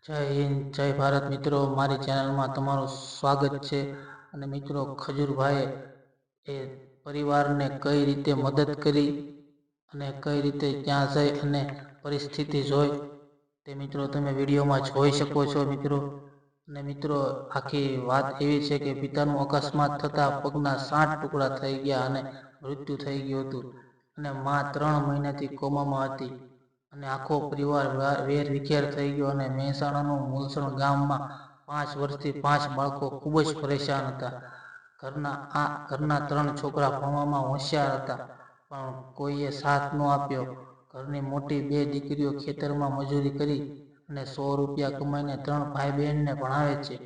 જય હિન્દ, જય ભારત મિત્રો, મારી ચેનલમાં તમારું સ્વાગત છે। અને મિત્રો, ખજૂરભાઈએ એ પરિવારને કઈ રીતે મદદ કરી અને કઈ રીતે ક્યાં જઈ અને પરિસ્થિતિ જોઈ તે મિત્રો તમે વિડીયોમાં જોઈ શકો છો મિત્રો। અને મિત્રો, આખી વાત એવી છે કે પિતાનું અકસ્માત થતા પગના 60 ટુકડા થઈ ગયા અને મૃત્યુ થઈ ગયું હતું અને માં 3 મહિનાથી કોમામાં હતી અને આખો પરિવાર વેર વિખેર થઈ ગયો અને મહેસાણાનું મૂલસણ ગામમાં 5 વર્ષથી 5 બાળકો ખૂબ જ પરેશાન હતા। ઘરના 3 છોકરા ભણવામાં હોશિયાર હતા, પણ કોઈએ સાથ ન આપ્યો। ઘરની મોટી 2 દીકરીઓ ખેતરમાં મજૂરી કરી અને 100 રૂપિયા કમાઈને 3 ભાઈ બહેનને ભણાવે છે।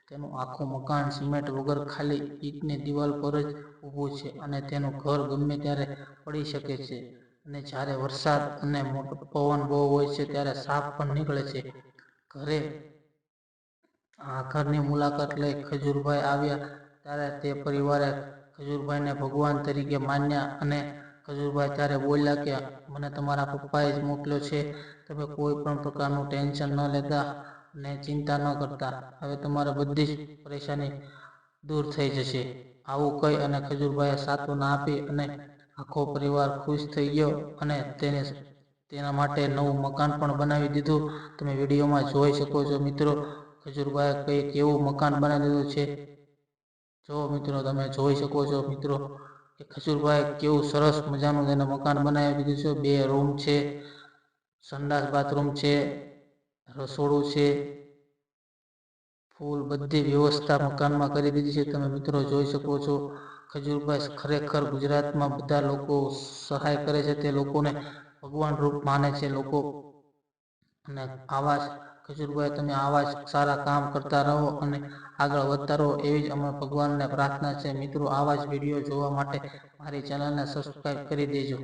તેનું આખું મકાન સિમેન્ટ વગર ખાલી ઈંટની દિવાલ પર જ ઊભું છે અને તેનું ઘર ગમે ત્યારે પડી શકે છે અને જ્યારે વરસાદ અને પવન બહુ હોય છે ત્યારે સાપ પણ નીકળે છે। ઘરની મુલાકાત લઈ ખજૂરભાઈ આવ્યા ત્યારે તે પરિવારે ખજૂરભાઈને ભગવાન તરીકે માન્યા અને ખજૂરભાઈ ત્યારે બોલ્યા કે મને તમારા પપ્પાએ જ મોકલ્યો છે। તમે કોઈ પણ પ્રકારનું ટેન્શન ન લેતા અને ચિંતા ન કરતા, હવે તમારી બધી જ પરેશાની દૂર થઈ જશે। આવું કહી અને ખજૂરભાઈએ સાંત્વના આપી અને આખો પરિવાર ખુશ થઈ ગયો અને તેના માટે નવું મકાન પણ બનાવી દીધું। તમે વિડીયોમાં જોઈ શકો છો મિત્રો, ખજૂરભાઈએ કઈ કેવું મકાન બનાવી દીધું છે। જો મિત્રો, તમે જોઈ શકો છો મિત્રો કે ખજૂરભાઈ કેવું સરસ મજાનું તેને મકાન બનાવી દીધું છે। 2 રૂમ છે, સંડાસ બાથરૂમ છે, રસોડું છે, ફૂલ બધી વ્યવસ્થા મકાનમાં કરી દીધી છે। તમે મિત્રો જોઈ શકો છો, ખજૂરભાઈ ખરેખર ગુજરાતમાં બધા લોકો સહાય કરે છે, તે લોકોને ભગવાન રૂપ માને છે લોકો। અને આવા જ ખજૂરભાઈ, તમે આવા જ સારા કામ કરતા રહો અને આગળ વધતા રહો, એવી જ અમે ભગવાનને પ્રાર્થના છે। મિત્રો, આવા જ વિડીયો જોવા માટે મારી ચેનલને સબસ્ક્રાઈબ કરી દેજો।